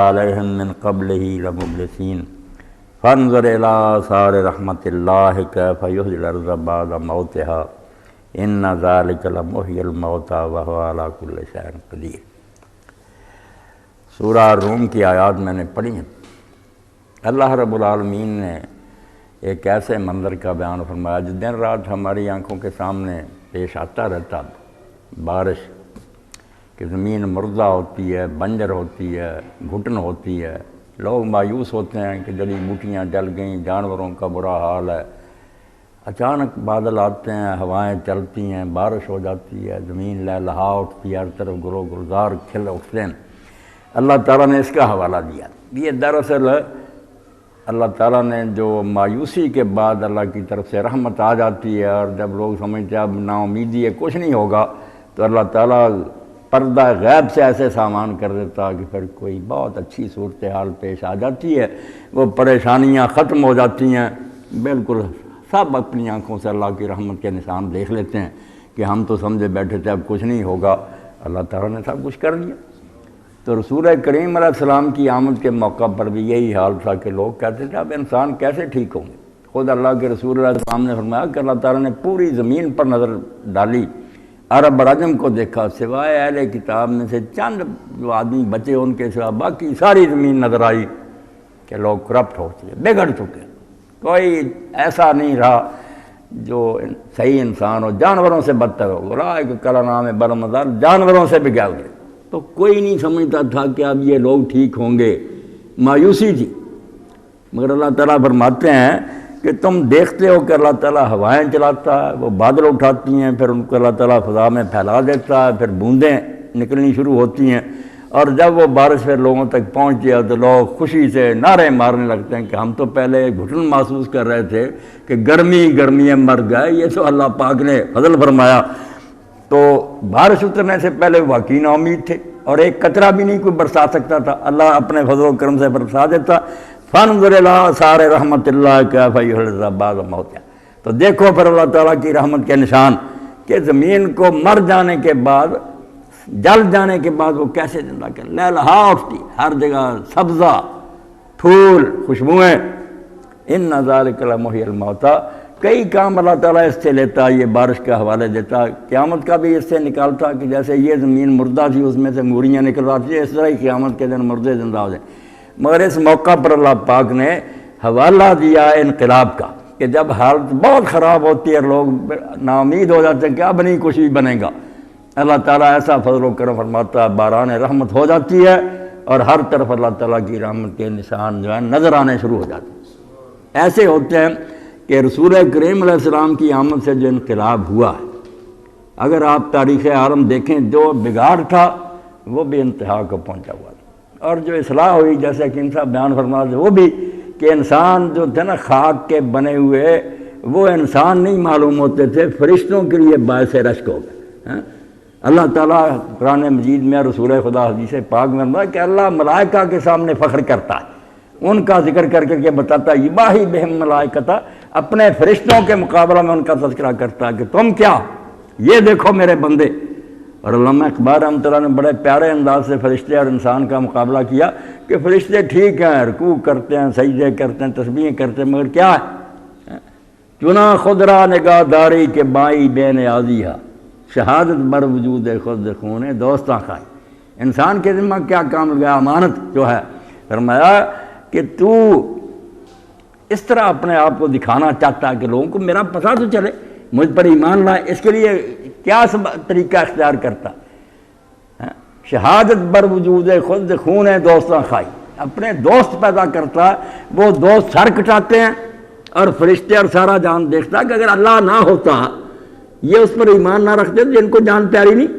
علیہم من قبلہ لمبلسین فانظر الی آثار رحمت اللہ کیف یحیی الارض بعد موتہا ان ذلک لمحیی الموتیٰ وہو علی کل شیء قدیر۔ سورہ روم کی آیات میں نے پڑھی ہیں۔ اللہ رب العالمین نے ایک ایسے منظر کا بیان فرمایا جو دن رات ہماری آنکھوں کے سامنے پیش آتا رہتا، بارش کہ زمین مردہ ہوتی ہے، بنجر ہوتی ہے، گھٹن ہوتی ہے، لوگ مایوس ہوتے ہیں کہ جڑی بوٹیاں جل گئیں، جانوروں کا برا حال ہے۔ اچانک بادل آتے ہیں، ہوائیں چلتی ہیں، بارش ہو جاتی ہے، زمین لہلہا اٹھتی ہے، ہر طرف گلو گلزار کھل اٹھتے ہیں۔ اللہ تعالیٰ نے اس کا حوالہ دیا۔ یہ دراصل اللہ تعالیٰ نے جو مایوسی کے بعد اللہ کی طرف سے رحمت آ جاتی ہے، اور جب لوگ سمجھتے ہیں اب نا امیدی ہے، کچھ نہیں ہوگا، تو اللہ تعالیٰ پردہ غیب سے ایسے سامان کر دیتا کہ پھر کوئی بہت اچھی صورتحال پیش آ جاتی ہے، وہ پریشانیاں ختم ہو جاتی ہیں، بالکل سب اپنی آنکھوں سے اللہ کی رحمت کے نشان دیکھ لیتے ہیں کہ ہم تو سمجھے بیٹھے تھے اب کچھ نہیں ہوگا، اللہ تعالیٰ نے سب کچھ کر دیا۔ تو رسول کریم علیہ السلام کی آمد کے موقع پر بھی یہی حال تھا کہ لوگ کہتے تھے اب انسان کیسے ٹھیک ہوں گے۔ خود اللہ کے رسول علیہ السلام نے فرمایا کہ اللہ تعالیٰ نے پوری زمین پر نظر ڈالی، عرب رجم کو دیکھا، سوائے اہل کتاب میں سے چند جو آدمی بچے ان کے سوا باقی ساری زمین نظر آئی کہ لوگ کرپٹ ہو چکے، بگڑ چکے، کوئی ایسا نہیں رہا جو صحیح انسان ہو، جانوروں سے بدتر ہو، اولئک کالانعام بل ہم اضل، جانوروں سے بھی گئے۔ تو کوئی نہیں سمجھتا تھا کہ اب یہ لوگ ٹھیک ہوں گے، مایوسی تھی۔ مگر اللہ تعالیٰ فرماتے ہیں کہ تم دیکھتے ہو کہ اللہ تعالیٰ ہوائیں چلاتا ہے، وہ بادل اٹھاتی ہیں، پھر ان کو اللہ تعالیٰ فضا میں پھیلا دیتا ہے، پھر بوندیں نکلنی شروع ہوتی ہیں، اور جب وہ بارش پھر لوگوں تک پہنچتی ہے تو لوگ خوشی سے نعرے مارنے لگتے ہیں کہ ہم تو پہلے گھٹن محسوس کر رہے تھے کہ گرمی مر گئے، یہ تو اللہ پاک نے فضل فرمایا۔ تو بارش اترنے سے پہلے واقعی نا امید تھے، اور ایک قطرہ بھی نہیں کوئی برسا سکتا تھا، اللہ اپنے فضل و کرم سے برسا دیتا۔ فانظر الی آثار رحمت اللہ کیف یحیی الارض بعد موتہا، تو دیکھو پھر اللہ تعالیٰ کی رحمت کے نشان کہ زمین کو مر جانے کے بعد، جل جانے کے بعد وہ کیسے زندہ کر، لہلہا اٹھتی، ہر جگہ سبزہ، پھول، خوشبوئیں۔ ان ذلک لمحیی الموتیٰ، کئی کام اللہ تعالیٰ اس سے لیتا، یہ بارش کا حوالے دیتا، قیامت کا بھی اس سے نکالتا کہ جیسے یہ زمین مردہ تھی اس میں سے موریاں نکل آتی ہیں، اس طرح ہی قیامت کے دن مردے زندہ ہو جائیں۔ مگر اس موقع پر اللہ پاک نے حوالہ دیا انقلاب کا کہ جب حالت بہت خراب ہوتی ہے، لوگ نا امید ہو جاتے ہیں کہ اب نہیں کچھ بھی بنے گا، اللہ تعالیٰ ایسا فضل و کرم فرماتا ہے، باران رحمت ہو جاتی ہے، اور ہر طرف اللہ تعالیٰ کی رحمت کے نشان جو ہے نظر آنے شروع ہو جاتے ہیں۔ ایسے ہوتے ہیں کہ رسول کریم علیہ السلام کی آمد سے جو انقلاب ہوا ہے، اگر آپ تاریخ عالم دیکھیں، جو بگاڑ تھا وہ بھی انتہا کو پہنچا ہوا تھا، اور جو اصلاح ہوئی جیسے کہ ان صاحب بیان فرما دے، وہ بھی کہ انسان جو تھے نا خاک کے بنے ہوئے، وہ انسان نہیں معلوم ہوتے تھے، فرشتوں کے لیے باعث رشک ہو گئے۔ اللہ تعالیٰ قرآن مجید میں، رسول خدا حدیث پاک میں فرمایا کہ اللہ ملائکہ کے سامنے فخر کرتا ہے، ان کا ذکر کر کے بتاتا ہے، یباہی بہم ملائکۃ، اپنے فرشتوں کے مقابلہ میں ان کا تذکرہ کرتا ہے کہ تم کیا، یہ دیکھو میرے بندے۔ اور علامہ اقبال رحمۃ اللہ نے بڑے پیارے انداز سے فرشتے اور انسان کا مقابلہ کیا کہ فرشتے ٹھیک ہیں، رکوع کرتے ہیں، سجدے کرتے ہیں، تسبیحیں کرتے ہیں، مگر کیا ہے، چنا خود را نگاہ داری کے بائی بے نیازیہ، شہادت بر وجود خود خون دوستاں خائی۔ انسان کے ذمہ کیا کام لگا، امانت جو ہے، فرمایا کہ تو اس طرح اپنے آپ کو دکھانا چاہتا ہے کہ لوگوں کو میرا پتہ تو چلے، مجھ پر ایمان لائے، اس کے لیے کیا طریقہ اختیار کرتا، شہادت بر وجود خود خون دوستاں خائی، اپنے دوست پیدا کرتا ہے، وہ دوست سر کٹاتے ہیں، اور فرشتے اور سارا جان دیکھتا کہ اگر اللہ نہ ہوتا، یہ اس پر ایمان نہ رکھتے تو جن کو جان پیاری نہیں،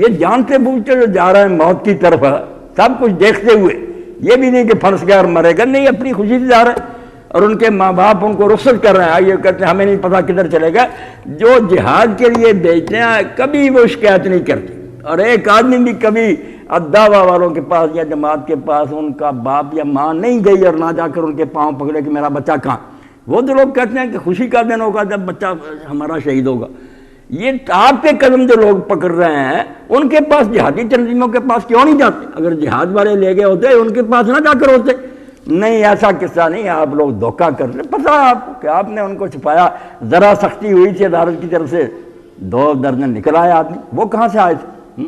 یہ جانتے بوجھتے جو جا رہے ہیں موت کی طرف، سب کچھ دیکھتے ہوئے، یہ بھی نہیں کہ پھنس گیا اور مرے گا، نہیں، اپنی خوشی سے جا رہے ہیں، اور ان کے ماں باپ ان کو رخصت کر رہے ہیں، یہ کہتے ہیں ہمیں نہیں پتہ کدھر چلے گا۔ جو جہاد کے لیے بھیجتے ہیں کبھی وہ شکایت نہیں کرتے، اور ایک آدمی بھی کبھی الدعوہ والوں کے پاس یا جماعت کے پاس ان کا باپ یا ماں نہیں گئی اور نہ جا کر ان کے پاؤں پکڑے کہ میرا بچہ کہاں۔ وہ تو لوگ کہتے ہیں کہ خوشی کا دن ہوگا جب بچہ ہمارا شہید ہوگا، یہ آپ کے قدم جو لوگ پکڑ رہے ہیں ان کے پاس جہادی تنظیموں کے پاس کیوں نہیں جاتے؟ اگر جہاد والے لے گئے ہوتے ان کے پاس نہ جا کر ہوتے. نہیں، ایسا قصہ نہیں. آپ لوگ دھوکہ کر رہے. پتہ آپ کو کہ آپ نے ان کو چھپایا. ذرا سختی ہوئی تھی عدالت کی طرف سے 2 درجن نکل آئے آدمی. وہ کہاں سے آئے تھے؟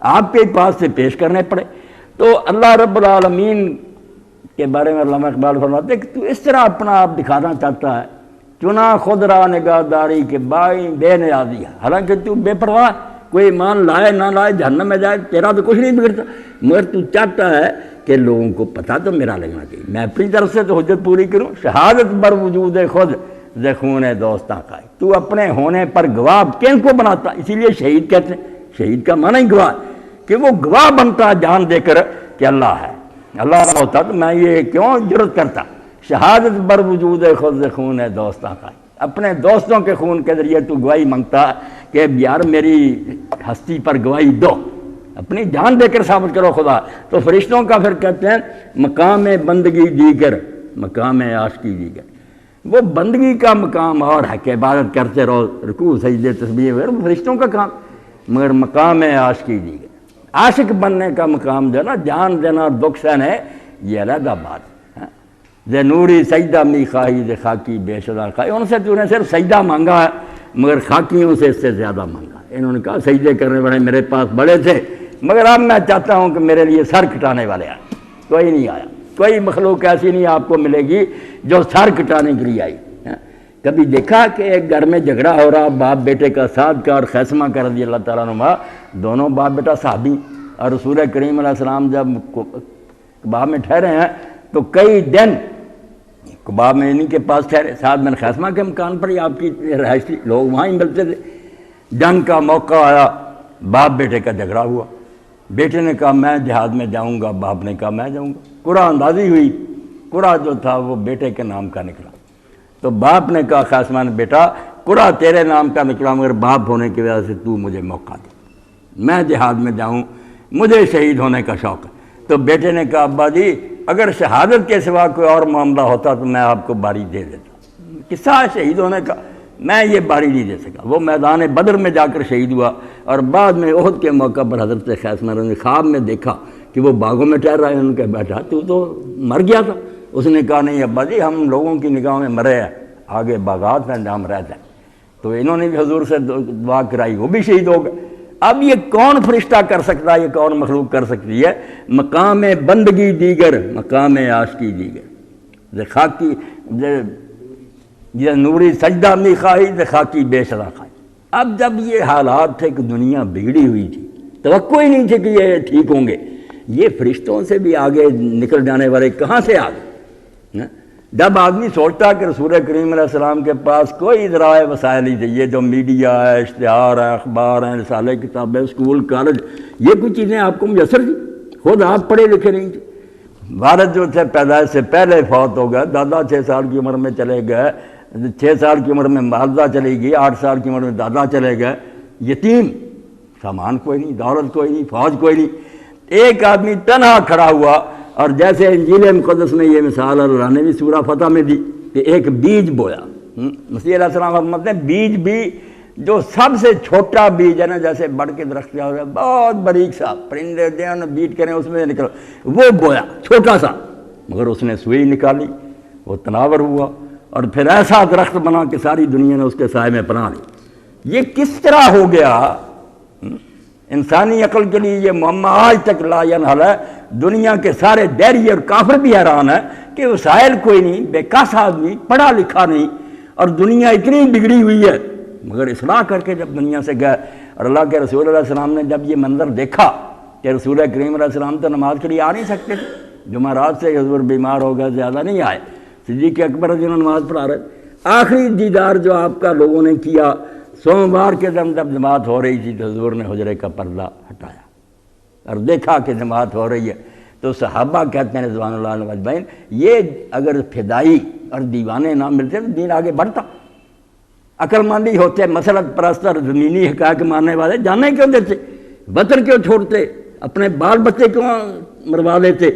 آپ کے پاس سے پیش کرنے پڑے. تو اللہ رب العالمین کے بارے میں علامہ اقبال فرماتے ہیں کہ تو اس طرح اپنا آپ دکھانا چاہتا ہے، چنا خود را نگاہ داری کے بائی بے نیازی ہے. حالانکہ تو بے پرواہ، کوئی ایمان لائے نہ لائے جہنم میں جائے تیرا تو کچھ نہیں بگڑتا، مگر تو چاہتا ہے کہ لوگوں کو پتہ تو میرا لگنا چاہیے، میں اپنی طرف سے تو حجت پوری کروں. شہادت بر وجود خود زخون دوستاں کا. تو اپنے ہونے پر گواہ کن کو بناتا؟ اسی لیے شہید کہتے ہیں. شہید کا معنی ہی گواہ کہ وہ گواہ بنتا جان دے کر کہ اللہ ہے. اللہ نہ ہوتا تو میں یہ کیوں جرت کرتا. شہادت بر وجود خود خون دوستاں کا. اپنے دوستوں کے خون کے ذریعے تو گواہی مانگتا کہ یار میری ہستی پر گواہی دو، اپنی جان دے کر ثابت کرو خدا. تو فرشتوں کا پھر کہتے ہیں مقام بندگی دیگر مقام عاشقی دیگر. وہ بندگی کا مقام اور ہے کہ عبادت کرتے رہو، رکوع سجدے تسبیح وغیرہ، فرشتوں کا کام. مگر مقام عاشقی دیگر، عاشق بننے کا مقام جو ہے نا، جان دینا دکھ سہنا ہے، یہ علیحدہ بات ہے. ذے نوری سجدہ می خواہی ذے خاکی بے شدہ خواہی. ان سے تو نے صرف سجدہ مانگا ہے، مگر خاکیوں سے اس سے زیادہ مانگا. انہوں نے کہا سجدے کرنے والے میرے پاس بڑے تھے، مگر اب میں چاہتا ہوں کہ میرے لیے سر کٹانے والے آئے. کوئی نہیں آیا. کوئی مخلوق ایسی نہیں آپ کو ملے گی جو سر کٹانے کے لیے آئی. کبھی دیکھا کہ ایک گھر میں جھگڑا ہو رہا باپ بیٹے کا، سعد کا اور خیثمہ کا رضی اللہ تعالیٰ عنہ، دونوں باپ بیٹا صحابی، اور رسول کریم علیہ السلام جب قباء میں ٹھہرے ہیں تو کئی دن قباء میں انہی کے پاس ٹھہرے. سعد بن خیثمہ کے مکان پر ہی آپ کی رہائش تھی، لوگ وہاں ہی ملتے تھے. جنگ کا موقع آیا، باپ بیٹے کا جھگڑا ہوا. بیٹے نے کہا میں جہاد میں جاؤں گا، باپ نے کہا میں جاؤں گا. قرعہ اندازی ہوئی، قرعہ جو تھا وہ بیٹے کے نام کا نکلا. تو باپ نے کہا خیثمہ نے بیٹا قرعہ تیرے نام کا نکلا، مگر باپ ہونے کی وجہ سے تو مجھے موقع دے، میں جہاد میں جاؤں، مجھے شہید ہونے کا شوق ہے. تو بیٹے نے کہا ابا جی اگر شہادت کے سوا کوئی اور معاملہ ہوتا تو میں آپ کو باری دے دیتا. قصہ ہے شہید ہونے کا، میں یہ باری نہیں دے سکا. وہ میدان بدر میں جا کر شہید ہوا، اور بعد میں احد کے موقع پر حضرت خیثمہ نے خواب میں دیکھا کہ وہ باغوں میں ٹہر رہا ہے. ان کے بیٹھا تو مر گیا تھا. اس نے کہا نہیں ابا جی ہم لوگوں کی نگاہوں میں مرے ہیں، آگے باغات میں ہم رہتے ہیں. تو انہوں نے بھی حضور سے دعا کرائی، وہ بھی شہید ہو گئے. اب یہ کون فرشتہ کر سکتا ہے، یہ کون مخلوق کر سکتی ہے؟ مقام بندگی دیگر مقام عاشقی دیگر. ذے خاکی ذے نوری سجدہ می خواہی ذے خاکی بے شدہ خواہی. اب جب یہ حالات تھے کہ دنیا بگڑی ہوئی تھی، توقع ہی نہیں تھی کہ یہ ٹھیک ہوں گے. یہ فرشتوں سے بھی آگے نکل جانے والے کہاں سے آگے؟ جب آدمی سوچتا کہ رسول کریم علیہ السلام کے پاس کوئی ذرائع وسائل نہیں تھے، یہ جو میڈیا ہے، اشتہار ہے، اخبار ہیں، رسالے کتابیں، اسکول کالج، یہ کچھ چیزیں آپ کو میسر تھی؟ خود آپ پڑھے لکھے نہیں تھے. والد جو تھے پیدائش سے پہلے فوت ہو گئے، دادا 6 سال کی عمر میں چلے گئے، 6 سال کی عمر میں والدہ چلی گئی، 8 سال کی عمر میں دادا چلے گئے. یتیم، سامان کوئی نہیں، دولت کوئی نہیں، فوج کوئی نہیں. ایک آدمی تنہا کھڑا ہوا، اور جیسے انجیل مقدس میں یہ مثال اللہ نے بھی سورہ فتح میں دی کہ ایک بیج بویا. مسیح علیہ السلام فرماتے ہیں بیج بھی جو سب سے چھوٹا بیج ہے نا، جیسے بڑھ کے درخت کیا ہوگا، بہت باریک سا، پرندے دیں بیٹ کریں اس میں نکل، وہ بویا چھوٹا سا، مگر اس نے سوئی نکالی، وہ تناور ہوا، اور پھر ایسا درخت بنا کہ ساری دنیا نے اس کے سائے میں پناہ لی. یہ کس طرح ہو گیا؟ انسانی عقل کے لیے یہ معمہ آج تک لا ینحل ہے. دنیا کے سارے دہری اور کافر بھی حیران ہے کہ وسائل کوئی نہیں، بے کس آدمی، پڑھا لکھا نہیں، اور دنیا اتنی بگڑی ہوئی ہے. مگر اصلاح کر کے جب دنیا سے گئے، اور اللہ کے رسول علیہ السلام نے جب یہ منظر دیکھا کہ رسول کریم علیہ السلام تو نماز کے لیے آ نہیں سکتے تھے، جمعرات سے حضور بیمار ہو گئے، زیادہ نہیں آئے. صدیق اکبر رضی اللہ عنہ نماز پڑھا رہے. آخری دیدار جو آپ کا لوگوں نے کیا سوموار کے دن جب جماعت ہو رہی تھی تو حضور نے حجرے کا پردہ ہٹایا اور دیکھا کہ جماعت ہو رہی ہے. تو صحابہ کہتے ہیں رضوان اللہ علیہ اجمعین، یہ اگر فدائی اور دیوانے نہ ملتے تو دین آگے بڑھتا. عقل مندی ہوتے، مسلط پرست اور زمینی حقائق ماننے والے جانے کیوں دیتے، وطن کیوں چھوڑتے، اپنے بال بچے کیوں مروا لیتے؟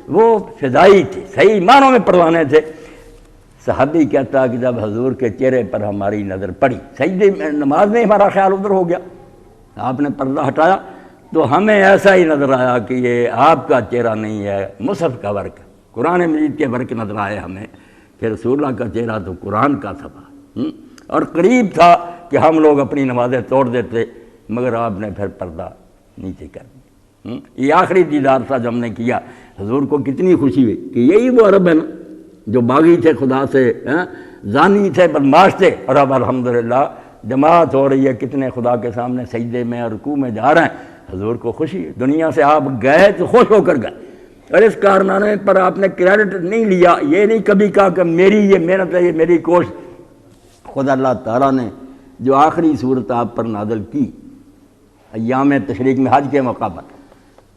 وہ فدائی تھے، صحیح معنوں میں پروانے تھے. صحابی کہتا کہ جب حضور کے چہرے پر ہماری نظر پڑی، سجدے میں نماز میں ہمارا خیال ادھر ہو گیا، آپ نے پردہ ہٹایا تو ہمیں ایسا ہی نظر آیا کہ یہ آپ کا چہرہ نہیں ہے، مصحف کا ورق، قرآن مجید کے ورق نظر آئے ہمیں کہ رسول اللہ کا چہرہ تو قرآن کا تھا، اور قریب تھا کہ ہم لوگ اپنی نمازیں توڑ دیتے، مگر آپ نے پھر پردہ نیچے کر دیا۔ یہ آخری دیدار تھا جو ہم نے کیا، حضور کو کتنی خوشی ہوئی کہ یہی وہ عرب ہے نا جو باغی تھے خدا سے، زانی تھے، بدماش تھے، اور اب الحمدللہ جماعت ہو رہی ہے، کتنے خدا کے سامنے سجدے میں اور رکوع میں جا رہے ہیں، حضور کو خوشی ہے۔ دنیا سے آپ گئے تو خوش ہو کر گئے، اور اس کارنامے پر آپ نے کریڈٹ نہیں لیا، یہ نہیں کبھی کہا کہ میری یہ محنت ہے، یہ میری کوشش۔ خود اللہ تعالیٰ نے جو آخری صورت آپ پر نازل کی ایام تشریق میں حج کے موقع پر،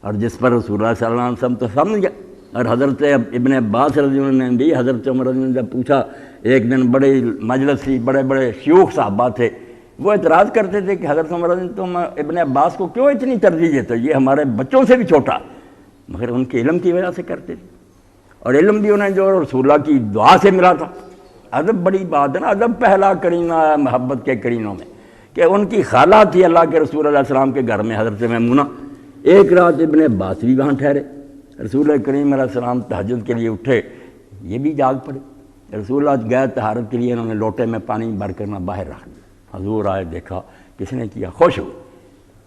اور جس پر رسول اللہ صلی اللہ علیہ وسلم تو سمجھ گئے، اور حضرت ابن عباس رضی اللہ عنہ نے بھی حضرت عمر رضی اللہ عنہ نے جب پوچھا، ایک دن بڑے مجلس تھی، بڑے بڑے شیوخ صحابہ تھے، وہ اعتراض کرتے تھے کہ حضرت عمر رضی اللہ عنہ تم ابن عباس کو کیوں اتنی ترجیح دیتے ہو، یہ ہمارے بچوں سے بھی چھوٹا، مگر ان کے علم کی وجہ سے کرتے تھے، اور علم بھی انہیں جو رسول اللہ کی دعا سے ملا تھا۔ ادب بڑی بات ہے نا، ادب پہلا کرینہ ہے محبت کے کرینوں میں، کہ ان کی خالہ تھی اللہ کے رسول علیہ السلام کے گھر میں حضرت میمونہ، ایک رات ابن عباس بھی وہاں ٹھہرے، رسول کریم علیہ السلام تہجد کے لیے اٹھے، یہ بھی جاگ پڑے، رسول اللہ گئے طہارت کے لیے، انہوں نے لوٹے میں پانی بھر کرنا باہر رکھ دیا، حضور آئے، دیکھا کس نے کیا، خوش ہوئے،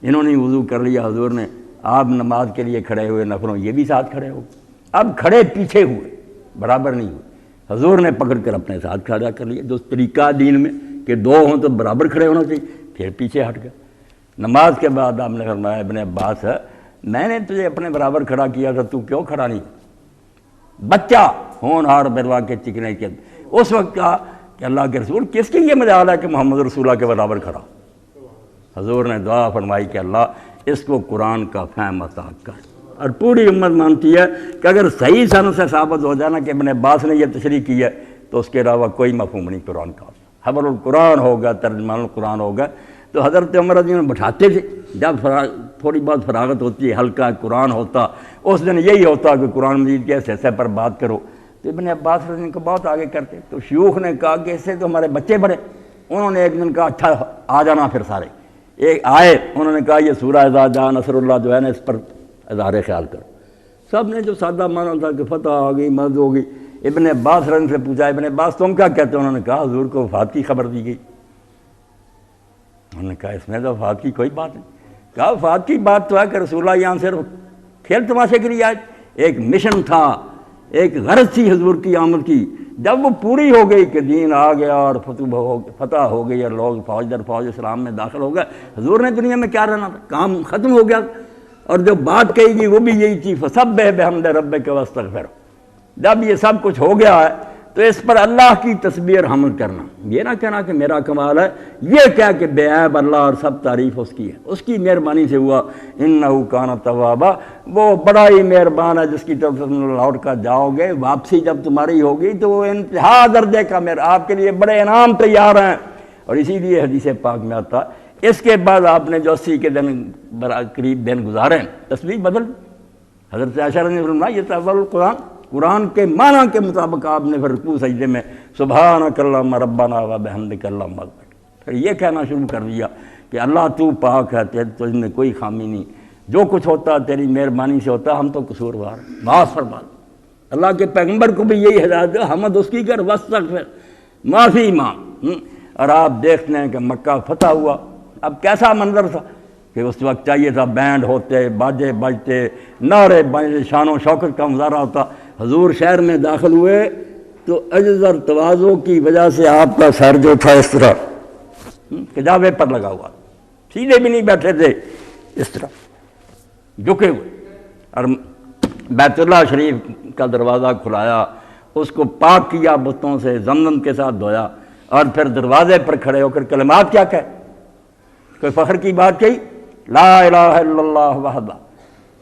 انہوں نے وضو کر لیا، حضور نے آپ نماز کے لیے کھڑے ہوئے نفروں، یہ بھی ساتھ کھڑے ہو، اب کھڑے پیچھے ہوئے، برابر نہیں ہوئے، حضور نے پکڑ کر اپنے ساتھ کھڑا کر لیا، جو طریقہ دین میں کہ دو ہوں تو برابر کھڑے ہونا چاہیے، پھر پیچھے ہٹ گئے۔ نماز کے بعد آپ نے فرمایا ابن عباس ہے، میں نے تجھے اپنے برابر کھڑا کیا تھا، تو کیوں کھڑا نہیں؟ بچہ ہونہار بروا کے چکنے کے اس وقت کہا کہ اللہ کے رسول کس کی یہ مجال ہے کہ محمد رسول اللہ کے برابر کھڑا؟ حضور نے دعا فرمائی کہ اللہ اس کو قرآن کا فہم عطا کر، اور پوری امت مانتی ہے کہ اگر صحیح سند سے ثابت ہو جائے نا کہ ابن عباس نے یہ تشریح کی ہے تو اس کے علاوہ کوئی مفہوم نہیں قرآن کا، حبر القرآن ہوگا، ترجمان القرآن ہوگا۔ تو حضرت عمر رضی اللہ عنہ بٹھاتے تھے، جب تھوڑی بہت فراغت ہوتی ہے، ہلکا قرآن ہوتا، اس دن یہی ہوتا کہ قرآن مجید کے حصے پر بات کرو، تو ابن عباس رضی اللہ عنہ کو بہت آگے کرتے، تو شیوخ نے کہا کہ اس سے تو ہمارے بچے بڑے، انہوں نے ایک دن کہا اچھا آ جانا، پھر سارے ایک آئے، انہوں نے کہا یہ سورہ اذا جاء نصر اللہ جو ہے نا اس پر اظہار خیال کرو، سب نے جو سادہ مانا تھا کہ فتح آ گئی، مدد ہو گئی، ابن عباس رضی اللہ عنہ سے پوچھا ابن عباس تم کیا کہتے ہیں؟ انہوں نے کہا حضور کو وفات کی خبر دی گئی۔ انہوں نے کہا اس میں تو وفات کی کوئی بات نہیں، کہا وفات کی بات تو ہے کہ رسول اللہ یہاں صرف کھیل تماشے کے لیے آئے، ایک مشن تھا، ایک غرض تھی حضور کی آمد کی، جب وہ پوری ہو گئی کہ دین آ گیا اور فتح ہو گئی اور لوگ فوج در فوج اسلام میں داخل ہو گئے، حضور نے دنیا میں کیا رہنا تھا، کام ختم ہو گیا، اور جو بات کہی گئی وہ بھی یہی تھی فسبح بحمد ربک واستغفر۔ جب یہ سب کچھ ہو گیا ہے تو اس پر اللہ کی تسبیح اور حمد کرنا، یہ نہ کہنا کہ میرا کمال ہے، یہ کہہ کہ بے عیب اللہ اور سب تعریف اس کی ہے، اس کی مہربانی سے ہوا، انہ کان توابا، وہ بڑا ہی مہربان ہے جس کی طرف تم لوٹ کر جاؤ گے، واپسی جب تمہاری ہوگی تو وہ انتہا درجے کا آپ کے لیے بڑے انعام تیار ہیں۔ اور اسی لیے حدیث پاک میں آتا اس کے بعد آپ نے جو 80 کے دن قریب دن گزارے، تسبیح بدل، حضرت عائشہ رضی اللہ عنہ نے فرمایا یہ تأول القرآن، قرآن کے معنی کے مطابق آپ نے پھر رکوع سجدے میں سبحانک اللہم ربنا و بحمدک اللہم اکبر، پھر یہ کہنا شروع کر دیا کہ اللہ تو پاک ہے، تجھ میں کوئی خامی نہیں، جو کچھ ہوتا تیری مہربانی سے ہوتا، ہم تو قصوروار ہیں، معاف فرما۔ اللہ کے پیغمبر کو بھی یہی ہدایت ہے، حمد اس کی کر، واستغفر، معافی مانگ۔ اور آپ دیکھتے ہیں کہ مکہ فتح ہوا، اب کیسا منظر تھا کہ اس وقت چاہیے تھا بینڈ ہوتے، باجے بجتے، نعرے بجتے، شان و شوکت کا مظاہرہ ہوتا، حضور شہر میں داخل ہوئے تو عجز اور تواضع کی وجہ سے آپ کا سر جو تھا اس طرح کجاوے پر لگا ہوا، سیدھے بھی نہیں بیٹھے تھے، اس طرح جھکے ہوئے، اور بیت اللہ شریف کا دروازہ کھلایا، اس کو پاک کیا بتوں سے، زمزم کے ساتھ دھویا، اور پھر دروازے پر کھڑے ہو کر کلمات کیا کہے، کوئی فخر کی بات کہی، لا الہ الا اللہ وحدہ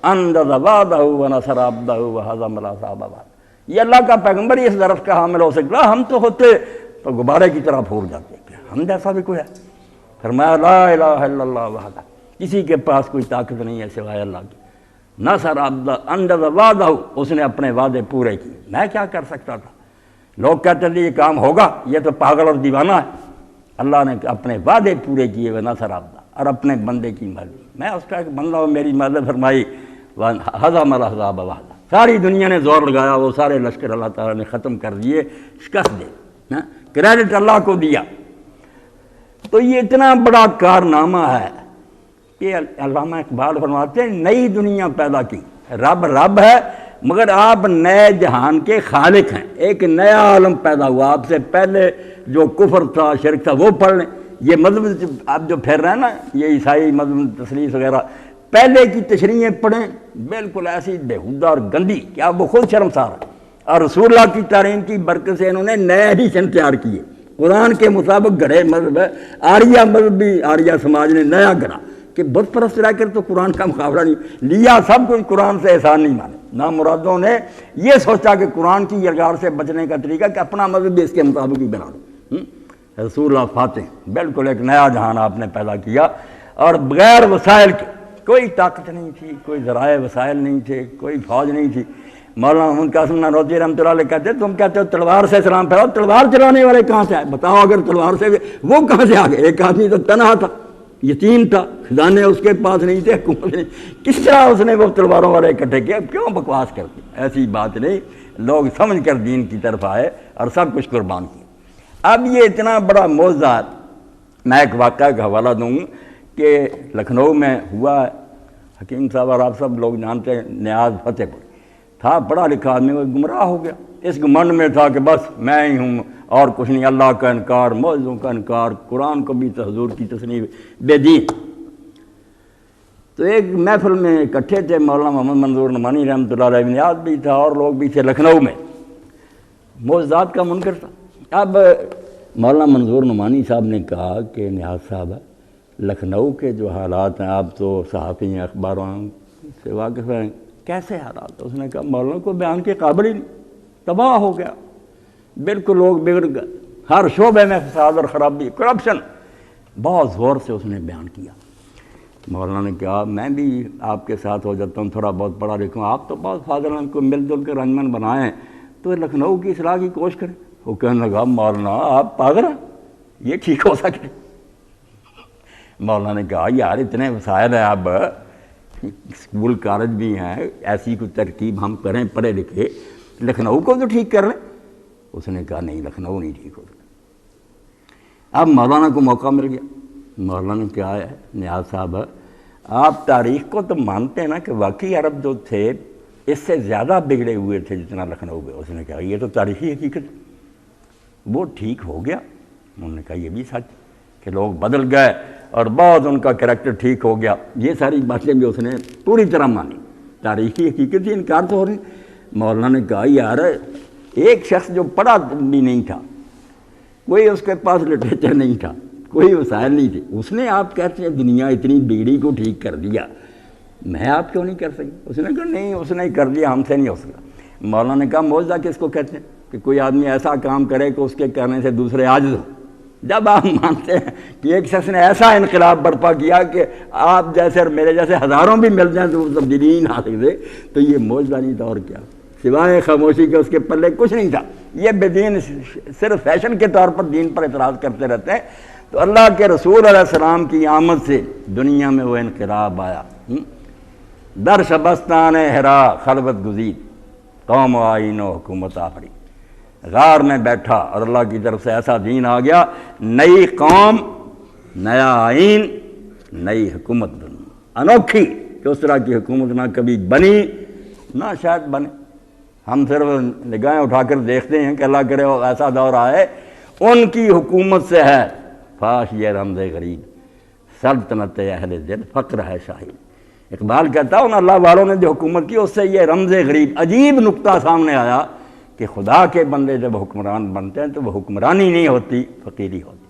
انجز وعدہ ونصر عبدہ وہزم الاحزاب وحدہ۔ یہ اللہ کا پیغمبر ہی اس ظرف کا حامل ہو سکتا، ہم تو ہوتے تو غبارے کی طرح پھول جاتے، ہم جیسا بھی کوئی ہے۔ فرمایا لا الہ الا اللہ وحدہ، کسی کے پاس کوئی طاقت نہیں ہے سوائے اللہ کی، نصر عبدہ انجز وعدہ، اس نے اپنے وعدے پورے کیے، میں کیا کر سکتا تھا، لوگ کہتے تھے یہ کام ہوگا، یہ تو پاگل اور دیوانہ ہے۔ اللہ نے اپنے وعدے پورے کیے وہ نصر عبدہ، اور اپنے بندے کی مرضی، میں اس کا ایک بندہ ہوں، میری مدد فرمائی، ہزم الاحزاب وحدہ، ساری دنیا نے زور لگایا، وہ سارے لشکر اللہ تعالیٰ نے ختم کر دیے، شکست دے، کریڈٹ اللہ کو دیا۔ تو یہ اتنا بڑا کارنامہ ہے کہ علامہ اقبال فرماتے ہیں نئی دنیا پیدا کی، رب رب ہے مگر آپ نئے جہان کے خالق ہیں، ایک نیا عالم پیدا ہوا۔ آپ سے پہلے جو کفر تھا، شرک تھا، وہ پڑھ لیں، یہ مذہب آپ جو پھیر رہے ہیں نا، یہ عیسائی مذہب تسلیس وغیرہ، پہلے کی تشریحیں پڑھیں، بالکل ایسی بےہودہ اور گندی کہ آپ وہ خود شرمسار ہیں، اور رسول اللہ کی تعلیم کی برکت سے انہوں نے نئے ایڈیشن تیار کیے، قرآن کے مطابق گھڑے مذہب ہے۔ آریہ مذہب بھی آریہ سماج نے نیا گھڑا کہ بت پرست رہ کر تو قرآن کا مقابلہ نہیں لیا، سب کچھ قرآن سے احسان نہیں مانے۔ نامرادوں نے یہ سوچا کہ قرآن کی یلغار سے بچنے کا طریقہ کہ اپنا مذہب بھی اس کے مطابق ہی بنا دو۔ رسول اللہ فاتح، بالکل ایک نیا جہان آپ نے پیدا کیا، اور بغیر وسائل کے، کوئی طاقت نہیں تھی، کوئی ذرائع وسائل نہیں تھے، کوئی فوج نہیں تھی۔ مولانا محمد قاسم نانوتوی رحمۃ اللہ علیہ کہتے ہیں تم کہتے ہو تلوار سے اسلام پھیلاؤ، تلوار چلانے والے کہاں سے آئے بتاؤ؟ اگر تلوار سے وہ کہاں سے آ گئے؟ ایک آدمی تو تنہا تھا، یتیم تھا، خزانے اس کے پاس نہیں تھے، حکومت نہیں، کس طرح اس نے وہ تلواروں والے اکٹھے کیا؟ کیوں بکواس کرتے؟ ایسی بات نہیں، لوگ سمجھ کر دین کی طرف آئے اور سب کچھ قربان کیا۔ اب یہ اتنا بڑا معجزہ، میں ایک واقعہ کا حوالہ دوں کہ لکھنؤ میں ہوا ہے، حکیم صاحب اور آپ سب لوگ جانتے ہیں، نیاز فتح پور تھا، پڑھا لکھا آدمی، وہ گمراہ ہو گیا، اس گمنڈ میں تھا کہ بس میں ہی ہوں اور کچھ نہیں، اللہ کا انکار، معجزوں کا انکار، قرآن کو بھی حضور کی تصنیف، بے دین۔ تو ایک محفل میں اکٹھے تھے، مولانا محمد منظور نعمانی رحمۃ اللہ علیہ، نیاز بھی تھا اور لوگ بھی تھے، لکھنؤ میں معجزات کا منکر تھا۔ اب مولانا منظور نعمانی صاحب نے کہا کہ نیاز صاحب لکھنؤ کے جو حالات ہیں، آپ تو صحافی ہیں، اخباروں سے واقف ہیں، کیسے حالات؟ اس نے کہا مولانا کو بیان کے قابل ہی نہیں، تباہ ہو گیا، بالکل لوگ بگڑ گئے، ہر شعبے میں فساد اور خرابی، کرپشن، بہت زور سے اس نے بیان کیا۔ مولانا نے کہا میں بھی آپ کے ساتھ ہو جاتا ہوں، تھوڑا بہت پڑھا لکھوں، آپ تو بہت فاضل ہیں، کو مل جل کر انجمن بنائیں تو لکھنؤ کی اصلاح کی کوشش کریں۔ وہ کہنے لگا مولانا آپ پاگل ہیں، یہ ٹھیک ہو سکے؟ مولانا نے کہا یار اتنے وسائل ہیں، اب اسکول کالج بھی ہیں، ایسی کوئی ترکیب ہم کریں پڑھے لکھے، لکھنؤ کو تو ٹھیک کر لیں۔ اس نے کہا نہیں، لکھنؤ نہیں ٹھیک ہو سکتا۔ اب مولانا کو موقع مل گیا، مولانا نے کہا ہے نیاز صاحب آپ تاریخ کو تو مانتے ہیں نا کہ واقعی عرب جو تھے اس سے زیادہ بگڑے ہوئے تھے جتنا لکھنؤ میں۔ اس نے کہا یہ تو تاریخی حقیقت، وہ ٹھیک ہو گیا۔ انہوں نے کہا یہ بھی سچ کہ لوگ بدل گئے اور بہت ان کا کریکٹر ٹھیک ہو گیا، یہ ساری باتیں بھی اس نے پوری طرح مانی، تاریخی حقیقت ہی انکار تو ہو رہی۔ مولانا نے کہا یار ایک شخص جو پڑھا بھی نہیں تھا، کوئی اس کے پاس لٹریچر نہیں تھا، کوئی وسائل نہیں تھے، اس نے آپ کہتے ہیں دنیا اتنی بگڑی کو ٹھیک کر دیا، میں آپ کیوں نہیں کر سکی؟ اس نے کہا نہیں اس نے کر دیا، ہم سے نہیں ہو سکا۔ مولانا نے کہا معجزہ کس کو کہتے ہیں کہ کوئی آدمی ایسا کام کرے کہ اس کے کرنے سے دوسرے عاجز ہوں۔ جب آپ مانتے ہیں کہ ایک شخص نے ایسا انقلاب برپا کیا کہ آپ جیسے اور میرے جیسے ہزاروں بھی مل جائیں تو تبدیلی نہیں آ سکتے، تو یہ معجزہ نہیں تھا اور کیا، سوائے خاموشی کے اس کے پلے کچھ نہیں تھا۔ یہ بے دین صرف فیشن کے طور پر دین پر اعتراض کرتے رہتے ہیں۔ تو اللہ کے رسول علیہ السلام کی آمد سے دنیا میں وہ انقلاب آیا۔ در شبستان ہرا خلوت گزید، قوم و آئین و حکومت آفری، غار میں بیٹھا اور اللہ کی طرف سے ایسا دین آ گیا، نئی قوم، نیا آئین، نئی حکومت بنی، انوکھی کہ اس طرح کی حکومت نہ کبھی بنی نہ شاید بنے۔ ہم صرف نگاہیں اٹھا کر دیکھتے ہیں کہ اللہ کرے وہ ایسا دور آئے، ان کی حکومت سے ہے فاش یہ رمز غریب، سلطنت اہل دل فقر ہے شاہی۔ اقبال کہتا ہے ان اللہ والوں نے جو حکومت کی اس سے یہ رمز غریب، عجیب نکتہ سامنے آیا کہ خدا کے بندے جب حکمران بنتے ہیں تو وہ حکمرانی نہیں ہوتی، فقیری ہوتی،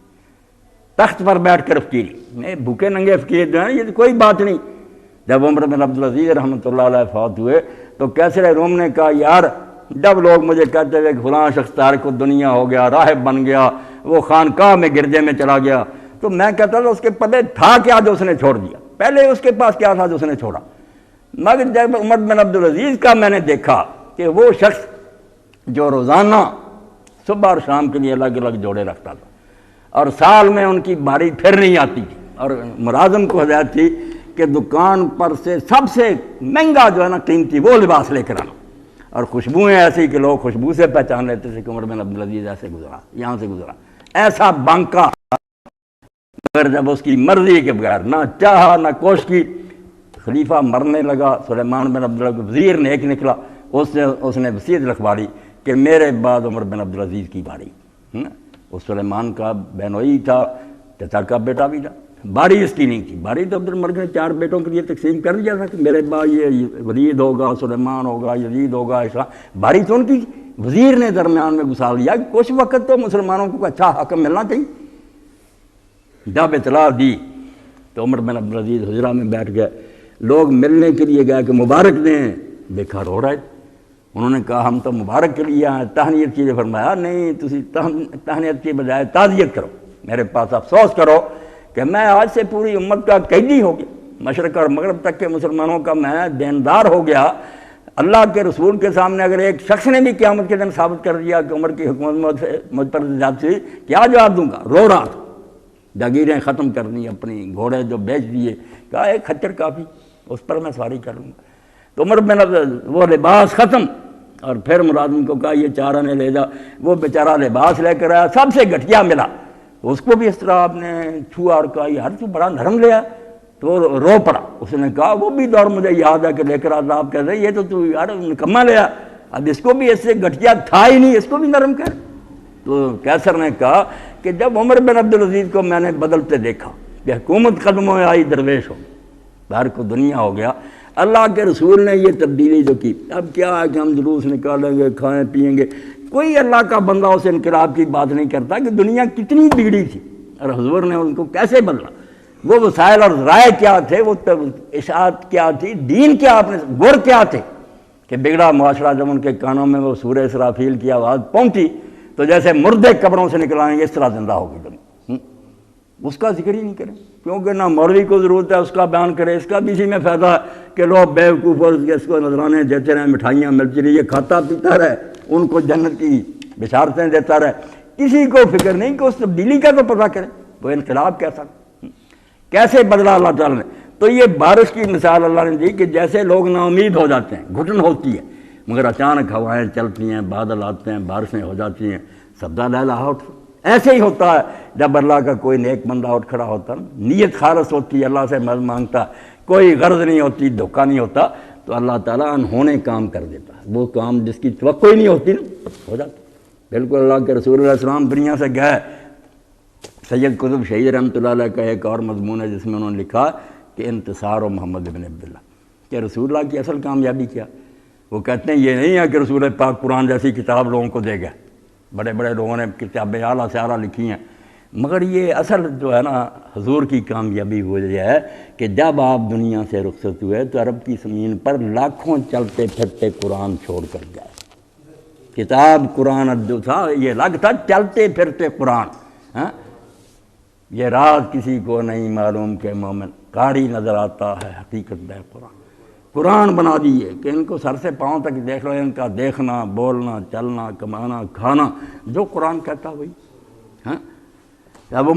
تخت پر بیٹھ کر فقیری، بھوکے ننگے فقیر جو ہیں یہ تو کوئی بات نہیں۔ جب عمر بن عبدالعزیز رحمۃ اللہ علیہ فوت ہوئے تو کیسر روم نے کہا یار جب لوگ مجھے کہتے ہوئے کہ فلاں شخص تارک الدنیا ہو گیا، راہب بن گیا، وہ خانقاہ میں گرجے میں چلا گیا، تو میں کہتا تھا اس کے پلے تھا کیا جو اس نے چھوڑ دیا، پہلے اس کے پاس کیا تھا جو اس نے چھوڑا۔ مگر جب عمر بن عبدالعزیز کا میں نے دیکھا کہ وہ شخص جو روزانہ صبح اور شام کے لیے الگ الگ جوڑے رکھتا تھا، اور سال میں ان کی باری پھر نہیں آتی تھی، اور ملازم کو ہدایت تھی کہ دکان پر سے سب سے مہنگا جو ہے نا قیمتی وہ لباس لے کر آنا، اور خوشبوئیں ایسی کہ لوگ خوشبو سے پہچان لیتے تھے کہ عمر بن عبدالعزیز ایسے گزرا، یہاں سے گزرا، ایسا بانکا، مگر جب اس کی مرضی کے بغیر نہ چاہا نہ کوشش کی، خلیفہ مرنے لگا، سلیمان بن عبداللہ کے وزیر نے ایک نکلا، اس نے وصیت لکھوا دی کہ میرے بعد عمر بن عبدالعزیز کی باری، وہ سلیمان کا بہنوئی تھا، چچا کا بیٹا بھی تھا، باری اس کی نہیں تھی، باری تو عبد الملک نے 4 بیٹوں کے لیے تقسیم کر دیا تھا کہ میرے بعد یہ ولید ہوگا، سلیمان ہوگا، یزید ہوگا، باری تو ان کی وزیر نے درمیان میں گھسا لیا کہ کچھ وقت تو مسلمانوں کو اچھا حکم ملنا چاہیے۔ جب اطلاع دی تو عمر بن عبدالعزیز حجرہ میں بیٹھ گئے، لوگ ملنے کے لیے گئے کہ مبارک دیں، دیکھا رو رہے، انہوں نے کہا ہم تو مبارک کے لیے آئے، تہنیت کی، فرمایا نہیں، تسی تہنیت کی بجائے تعزیت کرو، میرے پاس افسوس کرو کہ میں آج سے پوری امت کا قیدی ہو گیا، مشرق اور مغرب تک کے مسلمانوں کا میں دیندار ہو گیا۔ اللہ کے رسول کے سامنے اگر ایک شخص نے بھی قیامت کے دن ثابت کر دیا کہ عمر کی حکومت مجھ پر زیادتی ہوئی، کیا جواب دوں گا؟ رو رہا تھا، جاگیریں ختم کر دی، اپنی گھوڑے جو بیچ دیے، کہا ایک خچر کافی، اس پر میں سواری کر لوں گا۔ تو عمر بن وہ لباس ختم، اور پھر ملازم کو کہا یہ 4 آنے لے جا، وہ بیچارہ لباس لے کر آیا، سب سے گھٹیا ملا، اس کو بھی اس طرح آپ نے چھوا اور کہا یار تو بڑا نرم لیا، تو رو پڑا، اس نے کہا وہ بھی دور مجھے یاد ہے کہ لے کر آتا، آپ کہتے ہیں یہ تو یار نکما لیا، اب اس کو بھی اس سے گھٹیا تھا ہی نہیں، اس کو بھی نرم کر۔ تو کیسر نے کہا کہ جب عمر بن عبدالعزیز کو میں نے بدلتے دیکھا کہ حکومت قدموں میں آئی درویش ہو، باہر کو دنیا ہو گیا، اللہ کے رسول نے یہ تبدیلی جو کی، اب کیا ہے کہ ہم جلوس نکالیں گے، کھائیں پیئیں گے، کوئی اللہ کا بندہ اس انقلاب کی بات نہیں کرتا کہ دنیا کتنی بگڑی تھی اور حضور نے ان کو کیسے بدلا، وہ وسائل اور ذرائع کیا تھے، وہ اشاعت کیا تھی، دین کیا، آپ نے گر کیا تھے کہ بگڑا معاشرہ جب ان کے کانوں میں وہ سورہ اسرافیل کی آواز پہنچی تو جیسے مردے قبروں سے نکلائیں گے اس طرح زندہ ہوگی دنیا، اس کا ذکر ہی نہیں کریں، کیونکہ نہ مولوی کو ضرورت ہے اس کا بیان کرے، اس کا بھی اسی میں فائدہ ہے کہ لوگ بیوقوف اس کو نذرانے دیتے رہیں، مٹھائیاں ملتی رہی، یہ کھاتا پیتا رہے، ان کو جنت کی بشارتیں دیتا رہے، کسی کو فکر نہیں کہ اس تبدیلی کا تو پتہ کرے، وہ انقلاب کیسا کیسے بدلا اللہ تعالیٰ نے۔ تو یہ بارش کی مثال اللہ نے دی کہ جیسے لوگ نا امید ہو جاتے ہیں، گھٹن ہوتی ہے، مگر اچانک ہوائیں چلتی ہیں، بادل آتے ہیں، بارشیں ہو جاتی ہیں، سبزہ لہلا اٹھ، ایسے ہی ہوتا ہے جب اللہ کا کوئی نیک بندہ اٹھ کھڑا ہوتا ہے، نیت خالص ہوتی ہے، اللہ سے مدد مانگتا، کوئی غرض نہیں ہوتی، دھوکہ نہیں ہوتا، تو اللہ تعالیٰ انہونے کام کر دیتا ہے، وہ کام جس کی توقع ہی نہیں ہوتی نا ہو جاتا۔ بالکل اللہ کے رسول علیہ السلام دنیا سے گئے، سید قطب شہید رحمۃ اللہ علیہ کا ایک اور مضمون ہے جس میں انہوں نے لکھا کہ انتصار و محمد بن عبداللہ، کہ رسول اللہ کی اصل کامیابی کیا؟ وہ کہتے ہیں یہ نہیں ہے کہ رسول پاک قرآن جیسی کتاب لوگوں کو دے گئے، بڑے بڑے لوگوں نے کتابیں اعلیٰ سے اعلیٰ لکھی ہیں، مگر یہ اصل جو ہے نا حضور کی کامیابی وہ یہ ہے کہ جب آپ دنیا سے رخصت ہوئے تو عرب کی زمین پر لاکھوں چلتے پھرتے قرآن چھوڑ کر گئے، کتاب قرآن جو تھا یہ الگ تھا، چلتے پھرتے قرآن، یہ راز کسی کو نہیں معلوم کہ مومن قاری نظر آتا ہے حقیقت بے قرآن، قرآن بنا دیے کہ ان کو سر سے پاؤں تک دیکھ لو، ان کا دیکھنا، بولنا، چلنا، کمانا، کھانا جو قرآن کہتا وہی، اب